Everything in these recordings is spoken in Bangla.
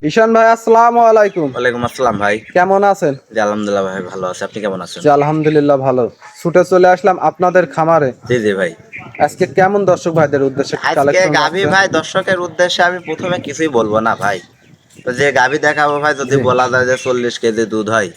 ঈশান ভাই, আসসালামু আলাইকুম। ওয়ালাইকুম আসসালাম ভাই। কেমন আছেন? জি আলহামদুলিল্লাহ ভাই, ভালো আছি। আপনি কেমন আছেন? জি আলহামদুলিল্লাহ ভালো। ছুটে চলে আসলাম আপনাদের খামারে। জি জি ভাই। আজকে কেমন দর্শক ভাইদের উদ্দেশ্যে আজকে কালেকশন গাভী আসছে? ভাই দর্শকের উদ্দেশ্যে আমি প্রথমে কিছুই বলবো না ভাই। তো যে গাভী দেখাবো ভাই, যদি জি বলা যায় যে 40 কেজি দুধ হয়,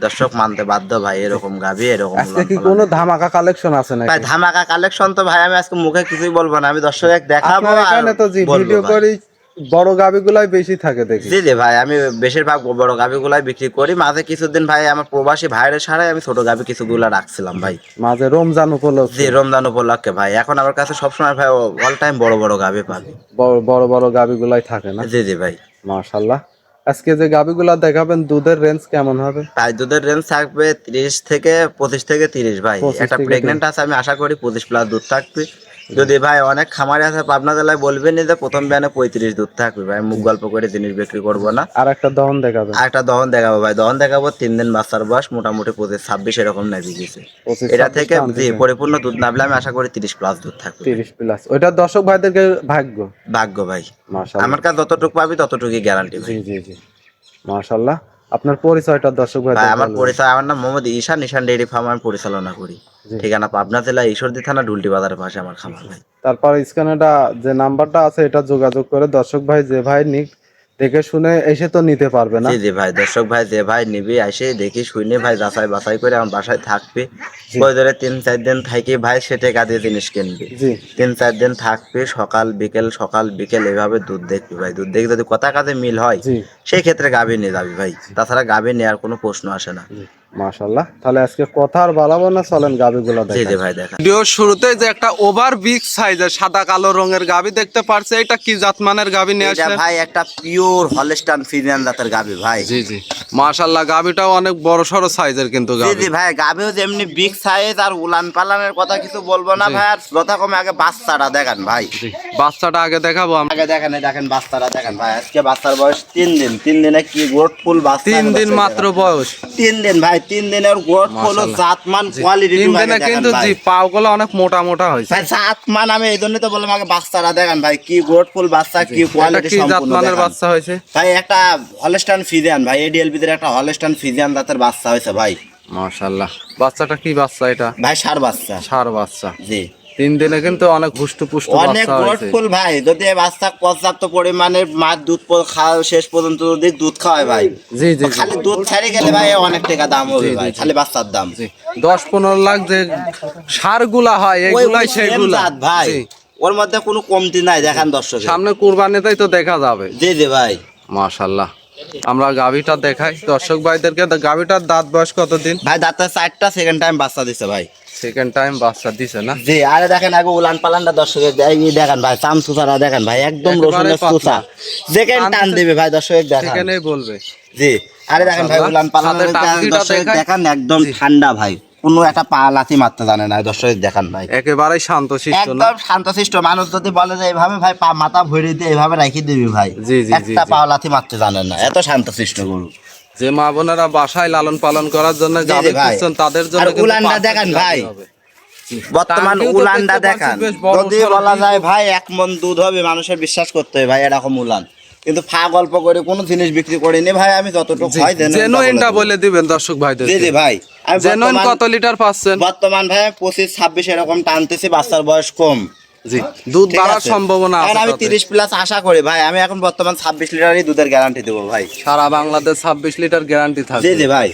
দর্শক মানতে বাধ্য ভাই। এরকম গাভী, এরকম আজকে উলান কি পালান। কোনো ধামাকা কালেকশন আছে ভাই নাকি? ধামাকা কালেকশন তো ভাই আমি আজকে মুখে কিছুই বলবো না, আমি দর্শক দেখাবো আপনার আর এখানে তো জি বলবো ভিডিও ভাই। করি, বড় গাবিগুলাই বেশি থাকে দেখি। জি জি ভাই, আমি বেশিরভাগ বড় গাভীগুলাই বিক্রি করি। মাঝে কিছুদিন ভাই আমার প্রবাসী ভাইয়ের সারাই আমি ছোট গাভী কিছুগুলা রাখছিলাম ভাই। মাঝে রমজান জি উপলক্ষে রমজান উপলক্ষে ভাই। এখন আমার কাছে সবসময় ভাই অল টাইম বড় বড় গাভী পাবে। বড় বড় বড় গাবিগুলাই থাকে না? জি জি ভাই। মাশাআল্লাহ। আজকে যে গাবিগুলা দেখাবেন দুধের রেঞ্জ কেমন হবে? তাই দুধের রেঞ্জ থাকবে 25 থেকে 30 ভাই। 25 একটা থেকে 30। প্রেগনেন্ট আছে, আমি আশা করি 25+ দুধ থাকবে। যদি ভাই অনেক খামারে আছে পাবনা জেলায়, বলবেন যে প্রথম বিয়ানে 35 দুধ থাকবে ভাই। মুখ গল্প করে জিনিস বিক্রি করবো না। আর একটা দহন দেখাবেন। আর একটা দহন দেখাবো ভাই, দহন দেখাবো 3 দিন বাচ্চার বয়স, মোটামুটি 25-26 এরকম নাবি গেছে। 25 এটা 26 থেকে জি টানতেছে। পরিপূর্ণ দুধ নাবলে আমি আশা করি 30+ দুধ থাকবে ভাই। 30 প্লাস ওইটা দর্শক ভাইদেরকে ভাগ্য। ভাগ্য ভাই। মাশাআল্লাহ। আমার কাছে যতটুকু পাবি ততটুকুই গ্যারান্টি জি ভাই। জি জি। মাশাআল্লাহ। আপনার পরিচয়টা দর্শক ভাই ভাইদের আমার বলবেন। পরিচয়, আমার নাম মোহাম্মদ ঈশান। ঈশান ডেইরি ফার্ম আমি পরিচালনা করি। জি। ঠিকানা পাবনা জেলা ঈশ্বরদী থানা ঢুলটি বাজারের পাশে আমার খামার ভাই। তারপর স্ক্যানেরটা যে নাম্বারটা আছে এটা যোগাযোগ করে দর্শক ভাই যে ভাই নিক দেখে শুনে এসে তো নিতে পারবে না? জি জি ভাই, দর্শক ভাই যে ভাই নিবি এসে দেখি শুনে ভাই যাচাই বাছাই করে আমার বাসায় থাকবে। জি কই ধরে 3-4 দিন থাকি ভাই, সে টাকা দিয়ে জিনিস কিনবে। জি 3-4 দিন থাকবে, সকাল বিকেল এভাবে দুধ দেখবি ভাই। দুধ দেখে যদি কথা কাজে মিল হয়, জি সেই ক্ষেত্রে গাভী নিয়ে যাবি ভাই। তাছাড়া গাভী নেওয়ার কোনো প্রশ্ন আসে না। জি। মাশাআল্লাহ। তাহলে আজকে কথা আর বাড়াবো না, চলেন গাবিগুলো জি জি দেখাই। ভাই দেখা। ভিডিওর শুরুতে যে একটা ওভার বিগ সাইজের সাদা কালো রঙের গাবি দেখতে পারছে, এটা কি জাতমানের গাবি নিয়ে এটা আসলেন? ভাই একটা পিওর হলস্টাইন ফ্রিজিয়ান জাতের গাভী ভাই। জি জি। মাশাআল্লাহ, গাবিটাও অনেক বড় সড়ো সাইজের কিন্তু জি গাবি। জি ভাই, গাভীও যেমনি বিগ সাইজ, আর উলান পালানের কথা কিছু বলবো না জি ভাই। আর যথাক্রমে আগে বাচ্চাটা দেখান ভাই। জি। বাচ্চাটা আগে দেখাবো আমরা। আগে দেখেন, এই দেখেন বাচ্চাটা দেখেন ভাই। আজকে বাচ্চার বয়স 3 দিন। 3 দিনে কি গোট ফুল বাচ্চা। 3 দিন মাত্র বয়স। 3 দিন ভাই, 3 দিনের গোট ফুল মাশাআল্লাহ। জাতমান জি। কোয়ালিটি 3 ভাই দিনে দেখেন কিন্তু ভাই। জি পাওগুলো অনেক মোটা মোটা হয়েছে। ভাই জাতমান, আমি এই জন্যই তো বললাম আগে বাচ্চাটা দেখেন ভাই। কি গোট ফুল বাচ্চা, জি। কি এটা কোয়ালিটি কি সম্পূর্ণ জাতমানের দেখেন বাচ্চা হয়েছে? ভাই। একটা হলস্টাইন ফ্রিজিয়ান ভাই, এডিএলবি দের একটা হলস্টাইন ফ্রিজিয়ান জাতের বাচ্চা হয়েছে ভাই। মাশাআল্লাহ। বাচ্চাটা কি বাচ্চা এটা? ভাই ষাঁড় বাচ্চা। ষাঁড় বাচ্চা। জি। 3 দিনে কিন্তু অনেক হুষ্টপুষ্ট অনেক বাচ্চা হয়েছে। গ্রোথফুল ভাই। যদি এই বাচ্চা পর্যাপ্ত পরিমাণে মাছ দুধ খাওয়া শেষ পর্যন্ত যদি দুধ খাওয়ায় ভাই, জি জি জি। খালি দুধ ছাড়ি গেলে ভাই অনেক টাকা দাম হবে জি ভাই, জি জি। খালি বাচ্চার দাম। জি 10-15 লাখ যে সারগুলা হয় ওই এগুলাই সেম সেগুলা। জাত ভাই, জি। ওর মধ্যে কোনো কমতি নাই দেখেন দর্শক। সামনে কুরবানিতেই তো দেখা যাবে। জি জি ভাই। মাশাআল্লাহ। আমরা গাভিটা দেখাই দর্শক ভাইদেরকে। গাভিটার দাঁত বয়স কতদিন? ভাই দাঁতের 4টা সেকেন্ড টাইম বাচ্চা দিছে ভাই। সেকেন্ড টাইম বাচ্চা দিছে না? জি। আরে দেখেন আগে উলান পালানটা দর্শকের দেখেন ভাই। চাম সুসারা দেখেন ভাই, একদম একেবারে রসুনের পাতলা। সুসা। সেকেন্ড টান দিবে ভাই দর্শক দেখেন। সেখানেই বলবে। জি। আরে দেখেন ভাই মাশাআল্লাহ। উলান পালানের সাথে টাঙ্কিটা দর্শক দেখাই। দেখেন, একদম জি। ঠান্ডা ভাই। কোনো একটা পা লাথি মারতে জানে না দর্শক দেখান ভাই। একেবারেই শান্তশিষ্ট না? একদম শান্তশিষ্ট। মানুষ যদি বলে যে এইভাবে ভাই পা মাথা ভরে দিয়ে এইভাবে রেখে দিবি ভাই, জি জি জি একটা জি। পা লাথি মারতে জানেন না, এত শান্তশিষ্ট গরু। যে মা বোনেরা বাসায় লালন পালন করার জন্য জি, গাভী জি ভাই। খুঁজছেন তাদের জন্য আর কিন্তু উলানটা perfect দেখেন গাভী ভাই। হবে। বর্তমান টাঙ্কিও তো উলানটা দেখতে পাচ্ছি দেখান, বেশ বড় যদি সড়ো বলা বীজ। যায় ভাই 1 মণ দুধ হবে, মানুষের বিশ্বাস করতে হবে ভাই এরকম উলান। কিন্তু ফা গল্প করে কোনো জিনিস বিক্রি করিনি ভাই। আমি যতটুকু জি, হয় জেনুইনটা বলে দিবেন দর্শক ভাইদের। জি জি ভাই। আমি জেনুইন কত লিটার পাচ্ছেন? বর্তমান ভাই 25-26 এরকম টানতেছি। বাচ্চার বয়স কম। জি, দুধ ঠিক বাড়ার আছে? সম্ভাবনা এখন আছে আমি তাতে। 30+ আশা করি ভাই। আমি এখন বর্তমান 26 লিটারই দুধের গ্যারান্টি দেবো ভাই। সারা বাংলাদেশ 26 লিটার গ্যারান্টি জি থাকবে। জি ভাই।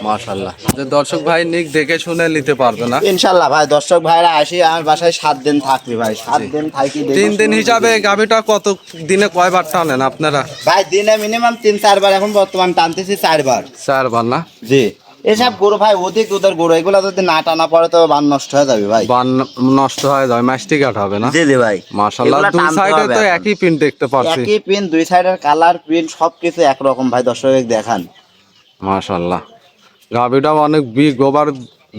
মাশাআল্লাহ। যে দর্শক ভাই নিক দেখে শুনে নিতে পারবে না? ইনশাল্লাহ ভাই। দর্শক ভাইরা আসি আমার বাসায় 7 দিন থাকবে ভাই। 7 দিন থাকি। 3 দিন হিসাবে গাভীটা কত দিনে কয়বার টানেন আপনারা? ভাই দিনে মিনিমাম 3-4 বার এখন বর্তমান টানতেছি, 4 বার। 4 বার না? জি। এসব গরু ভাই অধিক দুধের গরু, এগুলা যদি না টানা পড়ে তো বান নষ্ট হয়ে যাবে ভাই। বান নষ্ট হয়ে যায়, মাস্টিকাট হবে না? জি জি ভাই। মাশাআল্লাহ। এগুলা দুই টানতে সাইডে হবে তো এখন। একই প্রিন্ট দেখতে পাচ্ছি। একই পিন, দুই সাইডের কালার প্রিন্ট সবকিছু একরকম ভাই। দর্শক দেখান। মাশাআল্লাহ। গাভীটাও অনেক বিগ ওভার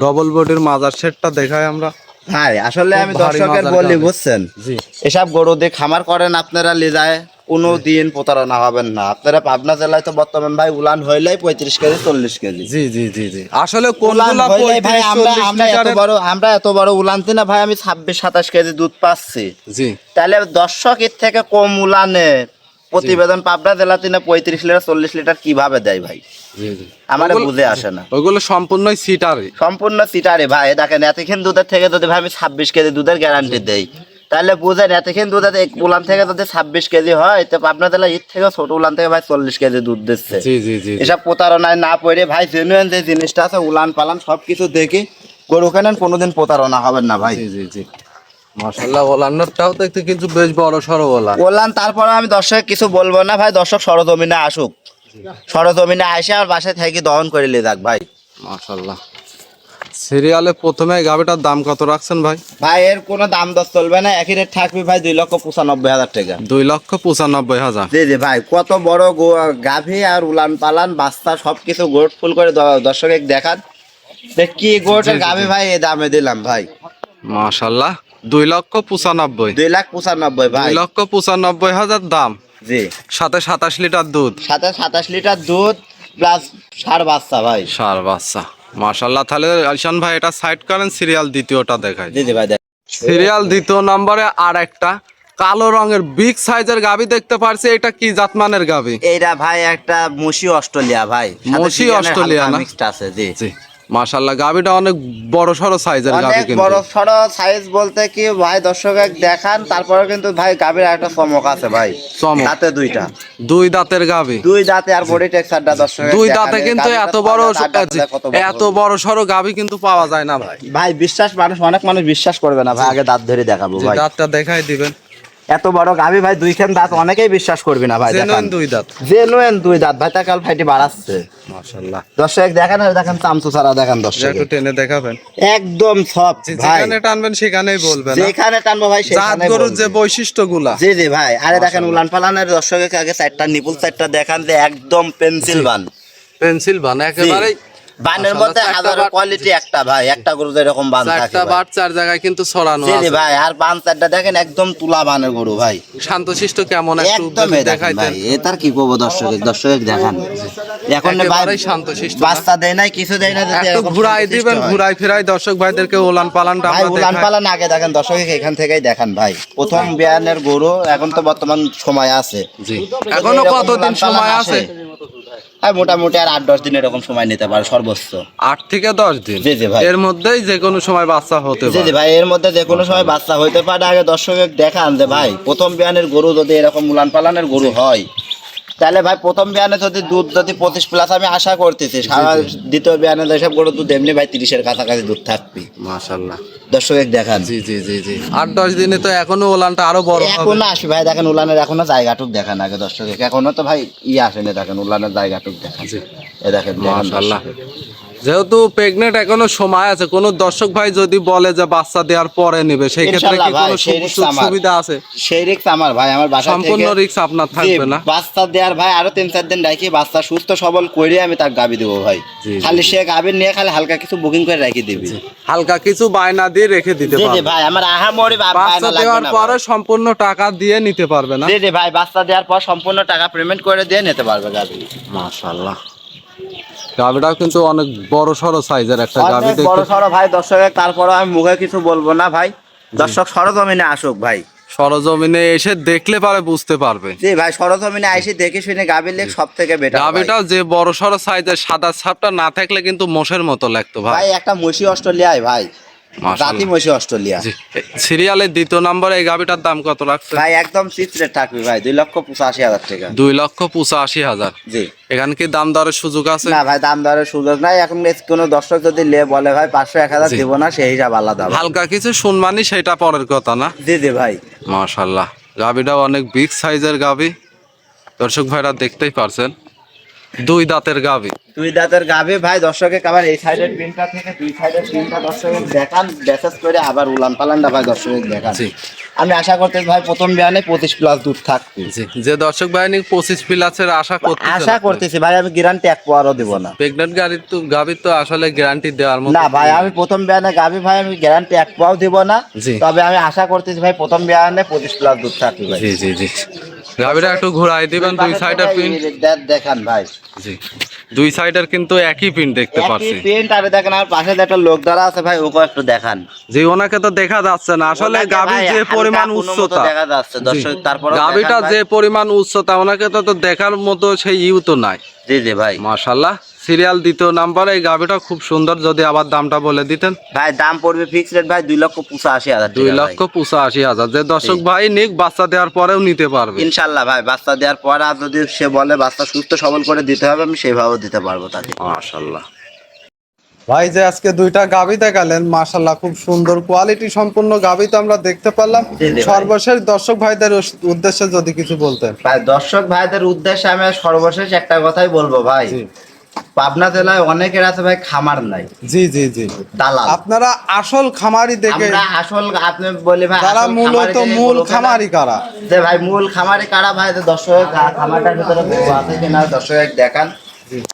ডবল বডির মাজার সেটটা দেখাই আমরা। ভাই আসলে খুব আমি ভারী দর্শকের মাজার বলি গাভী। বুঝছেন, জি এসব গরু দিয়ে খামার করেন আপনারা লিজায়, কোনো দিন প্রতারণা হবেন না। আপনারা পাবনা জেলায় তো বর্তমান ভাই উলান হইলেই 35 কেজি 40 কেজি জি জি জি জি। আসলে উলান কোনগুলা হইলেই ভাই 35-40 লিটারের? আমরা এত বড় উলানতি না ভাই। আমি 26-27 কেজি দুধ পাচ্ছি। জি তাহলে দর্শক এর থেকে কম উলানে প্রতিবেদন পাবনা জেলা 35 লিটার 40 লিটার কিভাবে দেয় ভাই, জি জি আমার বুঝে আসে না। ওইগুলো সম্পূর্ণই সিটারই। সম্পূর্ণ সিটারে ভাই, দেখেন এতক্ষণ দুধের থেকে যদি ভাই আমি 26 কেজি দুধের গ্যারান্টি দেই, তাহলে বুঝেন এতক্ষণ দুধের এক উলান থেকে যদি 26 কেজি হয়, তো পাবনা জেলা এর থেকে ছোট উলান থেকে ভাই 40 কেজি দুধ দিচ্ছে। জি জি জি এসব প্রতারণায় না পড়ে ভাই জেনুইন যে জিনিসটা আছে উলান পালান সবকিছু দেখে গরু কেনেন, কোনোদিন প্রতারণা হবেন না ভাই। জি জি জি মাশাআল্লাহ, ওলানটাও দেখতে কিন্তু বেশ বড় সড়ো ওলান। বললাম তারপরে আমি দর্শক কিছু বলবো না ভাই, দর্শক সরজমিনে আসুক, সরজমিনে আসে আর বাসায় থেকে দহন করে নিয়ে যাক ভাই। মাশাআল্লাহ। সিরিয়ালে প্রথমে এই গাভিটার দাম কত রাখছেন ভাই? ভাই এর কোনো দাম দর চলবে না, একই রেট থাকবে ভাই 2,95,000 টাকা। 2,95,000। জি জি ভাই, কত বড় গাভী আর উলান পালান বাচ্চা সবকিছু গোট ফুল করে দর্শক দেখান যে কি গোটের গাভী ভাই, এই দামে দিলাম ভাই। মাশাআল্লাহ, 2,95,000। 2,95,000 ভাই। 2,95,000 দাম, জি, সাথে 27 লিটার দুধ, সাথে 27 লিটার দুধ প্লাস 6 বাচ্চা ভাই। সার বাচ্চা। মাশাআল্লাহ, তাহলে আলশান ভাই এটা সাইড করেন, সিরিয়াল দ্বিতীয়টা দেখাই। জি জি ভাই দেখ। সিরিয়াল দ্বিতীয় নম্বরে আর একটা কালো রঙের বিগ সাইজের গাভী দেখতে পারছি, এটা কি জাতমানের গাভী? এইটা ভাই একটা মুশি অস্ট্রেলিয়া ভাই, মুশি অস্ট্রেলিয়া না? মিক্সড আছে। জি জি মাশাআল্লাহ, গাভীটা অনেক বড় সড়ো সাইজের গাভী অনেক কিন্তু। বড় সড়ো সাইজ বলতে কি ভাই দর্শক দেখান, তারপরে কিন্তু ভাই গাভীর একটা চমক আছে ভাই। চমক? দাঁতে দুইটা, দুই দাঁতের গাভী। দুই দাঁতে আর বডি টেক্সচারটা দর্শক দুই দাঁতে কিন্তু এত বড় এত বড় সড়ো গাভী কিন্তু পাওয়া যায় না ভাই। ভাই বিশ্বাস মানুষ, অনেক মানুষ বিশ্বাস করবে না ভাই, আগে দাঁত ধরে দেখাবো জি, ভাই। দাঁতটা দেখাই দিবেন। এত বড় গাভী ভাই, দুইখান দাঁত, অনেকেই বিশ্বাস করবে না ভাই। জেনুইন দুই দাঁত। জেনুইন দুই দাঁত ভাই, তা কাল ফাইটি বাড়াচ্ছে। মাশাআল্লাহ, দর্শক দেখেন, আর দেখেন চামচু ছাড়া দেখেন দর্শক, একটু টেনে দেখাবেন। একদম সফট ভাই, যেখানে টানবেন সেখানেই বলবেন, যেখানে টানবো ভাই জাত সেখানে গরুর যে বৈশিষ্ট্যগুলা। জি জি ভাই। আরে দেখেন উলান পালানের দর্শককে আগে চারটা নিপুল চারটা দেখান, যে একদম পেন্সিল বান, পেন্সিল বান একেবারে। বানের মধ্যে হাজারো কোয়ালিটি একটা ভাই, একটা গরু যেরকম বান থাকে চারটা ভাই। বাট চার জায়গায় কিন্তু ছড়ানো জি জি আছে। ভাই, আর বান চারটা দেখেন একদম তুলা বানের গরু ভাই, শান্তশিষ্ট কেমন একটু একদম যদি দেখাই দেখাইতেন। ভাই। এটার কি করবো দর্শক দেখান, এখন ভাই একেবারেই শান্তশিষ্ট না। বাচ্চা দেয় নাই, কিছু দেয় না, যদি একটু এরকম ঘুরাই শান্তশিষ্ট দিবেন, হয়। ঘুরাই ফেরাই দর্শক ভাইদেরকে ওলান পালানটা ভাই আমরা উলান দেখাই। পালান আগে দেখেন দর্শক, এখান থেকেই দেখান ভাই। প্রথম বিয়ানের গরু, এখন তো বর্তমান সময় আছে। জি, এখনো এরকম কতদিন উলান পালান সময় আছে? আর মোটামুটি আর 8-10 দিন এরকম সময় নিতে পারে সর্বোচ্চ। 8 থেকে 10 দিন। জি জি ভাই। এর মধ্যেই যে কোনো সময় বাচ্চা হতে জি জি পারে। ভাই, এর মধ্যে যে কোনো সময় বাচ্চা হইতে পারে। আগে দর্শক দেখান যে ভাই প্রথম বিয়ানের গরু যদি এরকম উলান পালানের গরু হয়, তাহলে ভাই প্রথম বিয়ানে যদি দুধ যদি 25 প্লাস আমি আশা করতেছি, সারা দ্বিতীয় বিয়ানে যেসব গরু দুধ এমনি ভাই 30-এর কাছাকাছি দুধ থাকবে। মাশাআল্লাহ। দর্শক দেখান। জি জি জি জি 8-10 দিনে তো এখনো ওলানটা আরো বড় হবে। এখনো আসবে ভাই, দেখেন উলানের এখনো জায়গাটুক দেখান আগে দর্শক, এখনো তো ভাই আসেনি, দেখেন উলানের জায়গাটুক দেখান। জি এ দেখেন মাশাআল্লাহ। যেহেতু প্রেগনেন্ট এখনো সময় আছে, কোন দর্শক ভাই যদি বলে যে বাচ্চা দেওয়ার পরে নেবে, সেই ক্ষেত্রে ইনশাআল্লাহ কি ভাই, কোনো সেই রিস্ক আমার। সুবিধা আছে? সেই রিস্ক আমার ভাই, আমার বাসা সম্পূর্ণ থেকে রিস্ক আপনার থাকবে না। বাচ্চা দেওয়ার ভাই আরো 3-4 দিন রাখি, বাচ্চা সুস্থ সবল করে আমি তাকে গাবি দেবো ভাই। জি, জি, খালি সে গাবি নিয়ে খালি হালকা কিছু বুকিং করে রেখে দিবি। হালকা কিছু বায়না দিয়ে রেখে দিতে জি জি পারবে। ভাই, আমার আহামরি বাচ্চা বায়না লাগবে দেওয়ার না পরে ভাই। সম্পূর্ণ টাকা দিয়ে নিতে পারবে না। জি জি ভাই, বাচ্চা দেওয়ার পর সম্পূর্ণ টাকা পেমেন্ট করে দিয়ে নিতে পারবে গাবি। মাশাআল্লাহ, গাভিটাও কিন্তু অনেক বড় সড়ো সাইজের একটা গাভি অনেক বড় দেখতে। সড়ো ভাই দর্শকের, তারপরে আমি মুখে কিছু বলবো না ভাই, দর্শক সরজমিনে আসুক ভাই। সরজমিনে এসে দেখলে পারে বুঝতে পারবে। জি ভাই, সরজমিনে আইসি দেখে শুনে গাবি লেগ সব থেকে বেটার। গাভিটাও যে বড় সড়ো সাইজের, সাদা ছাপটা না থাকলে কিন্তু মোষের মতো লাগতো ভাই। ভাই একটা মসি অস্ট্রেলিয়ায় ভাই, মাশাআল্লাহ। জাতি মসি অস্ট্রেলিয়া। জি, সিরিয়ালের দ্বিতীয় নম্বরে এই গাভিটার দাম কত রাখছে? ভাই একদম চিপ রেট থাকবে ভাই, 2,85,000 টাকা। 2,85,000। জি এখানে কি দাম দরের সুযোগ আছে? না ভাই, দাম দরের সুযোগ নাই। এখন কোনো দর্শক যদি বলে ভাই 500-1000 জি। দিব না, সেই হিসাব আলাদা ভাই। হালকা কিছু শুনমানি, সেটা পরের কথা না। জি জি ভাই। মাশাআল্লাহ, গাভিটাও অনেক বিগ সাইজের গাভি, দর্শক ভাইরা দেখতেই পারছেন। 2 দাঁতের গাভি। দুই দাঁতের গাভী ভাই, দর্শকে আবার এই সাইডের পিনটা থেকে দুই সাইডের পিনটা দর্শকের দেখান, মেসেজ করে আবার উলান পালানটা ভাই দর্শকের দেখান। জি। আমি আশা করতে ভাই প্রথম বিয়ানে 25 প্লাস দুধ থাকবে। জি, যে দর্শক বাহিনী 25 প্লাসের আশা করতেছেন, আশা করতেছি ভাই, আমি গ্যারান্টি এক পোয়ারও দিব না। প্রেগনেন্ট গাভির তো আসলে গ্যারান্টি দেওয়ার মতো না ভাই, আমি প্রথম বিয়ানে গাভী ভাই আমি গ্যারান্টি এক পোয়াও দিব না। জি। তবে আমি আশা করতেছি ভাই প্রথম বিয়ানে 25 প্লাস দুধ থাকবে ভাই। জি জি জি গাভিটা একটু ঘুরাই দিবেন দুই সাইডের পিন। দেখান ভাই। জি দুই সাইডের কিন্তু একই প্রিন্ট দেখতে পাচ্ছি। প্রিন্ট। আর দেখেন আমার পাশে যে একটা লোক দাঁড়া আছে ভাই, ওকে একটু দেখান। যে ওনাকে তো দেখা যাচ্ছে না আসলে, ওনাকে গাভীর ভাই যে হালকা পরিমাণ কোনো মতো উচ্চতা, দেখা যাচ্ছে দর্শক, তারপরে গাভীটা যে পরিমাণ উচ্চতা, ওনাকে তো দেখার মতো সেই ইউ তো নাই। জি জি ভাই, মাশাআল্লাহ। সিরিয়াল দ্বিতীয় নাম্বারে এই গাভীটা খুব সুন্দর, যদি আবার দামটা বলে দিতেন। ভাই দাম পড়বে ফিক্সড রেট ভাই 2,85,000 2 লক্ষ 85,000। যে দর্শক ভাই নিক, বাচ্চা দেওয়ার পরেও নিতে পারবে ইনশাল্লাহ ভাই। বাচ্চা দেওয়ার পর আর যদি সে বলে বাচ্চা সুস্থ সবল করে দিতে হবে, আমি সেভাবেও দিতে পারবো তাকে। মাশাআল্লাহ। ভাই যে আজকে দুইটা গাভী দেখালেন, মাশাআল্লাহ খুব সুন্দর কোয়ালিটি সম্পূর্ণ গাভী তো আমরা দেখতে পারলাম। জি জি ভাই। সর্বশেষ দর্শক ভাইদের উদ্দেশ্যে যদি কিছু বলতেন। ভাই দর্শক ভাইদের উদ্দেশ্যে আমি সর্বশেষ একটা কথাই বলবো ভাই, জি পাবনা জেলায় অনেকের আছে ভাই খামার নাই, জি জি জি, দালাল। আপনারা আসল খামারি দেখে, আমরা আসল আপনি বলি ভাই, যারা আসল মূলত খামারি দেখে মূল গরু কেনা। খামারি কারা? যে ভাই মূল খামারি কারা ভাই, যে দর্শক খামারটার ভিতরে গরু আছে কিনা দর্শক দেখান।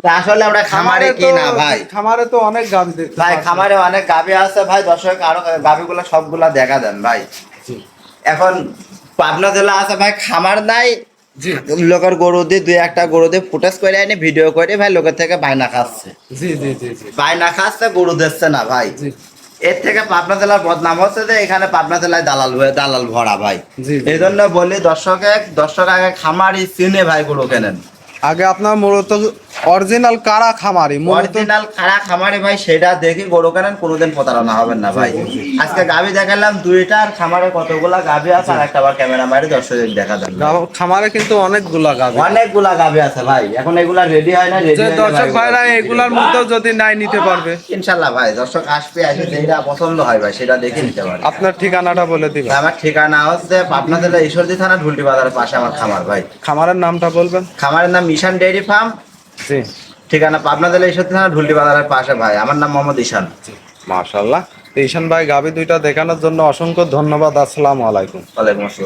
তা আসলে আমরা খামারে কি না ভাই, খামারে তো অনেক গাভী দেখতে ভাই পাচ্ছি। খামারে অনেক গাভী আছে ভাই, দর্শক আরো গাভীগুলো সবগুলা দেখা দেন ভাই। জি এখন পাবনা জেলা আছে ভাই, খামার নাই, জি লোকের গরু দিয়ে দুই একটা গরু দিয়ে ফুটেজ করে আনি ভিডিও করে ভাই লোকের থেকে বায়না খাচ্ছে, জি জি জি জি বায়না খাচ্ছে, গরু দিচ্ছে না ভাই। জি এর থেকে পাবনা জেলার বদনাম হচ্ছে যে এখানে পাবনা জেলায় দালাল ভরা ভাই। জি, জি। এই জন্য বলি দর্শক আগে খামারি চিনে ভাই গরু কেনেন। আগে আপনার মূলত অরিজিনাল কারা খামারি, মূলত অরিজিনাল খারাপ খামারে ভাই সেটা দেখি গরু কেনেন, কোনোদিন প্রতারণা হবেন না ভাই। আজকে গাভী দেখালাম দুইটা, আর খামারে কতগুলা গাভী আছে, আর একটা আবার ক্যামেরা মারি দর্শক দেখা দেন। খামারে কিন্তু অনেকগুলা গাভী, অনেকগুলা গাভী আছে ভাই, এখন এগুলা রেডি হয় না, রেডি যে দর্শক ভাইরা এগুলার মধ্যে যদি নাই নিতে পারবে। ইনশাল্লাহ ভাই দর্শক আসবে, এসে যেটা পছন্দ হয় ভাই সেটা দেখে নিতে পারে। আপনার ঠিকানাটা বলে দিবেন। আমার ঠিকানা হচ্ছে পাবনা জেলা ঈশ্বরদী থানা ঢুলটি বাজারের পাশে আমার খামার ভাই। খামারের নামটা বলবেন। খামারের নাম ঈশান ডেইরি ফার্ম, জি ঠিকানা পাবনা জেলা ঈশ্বরদী থানা ঢুলটি বাজারের পাশে ভাই। আমার নাম মোহাম্মদ ঈশান। মাশাআল্লাহ। ঈশান ভাই গাভী দুইটা দেখানোর জন্য অসংখ্য ধন্যবাদ। আসসালামু আলাইকুম। ওয়ালাইকুম আসসালাম।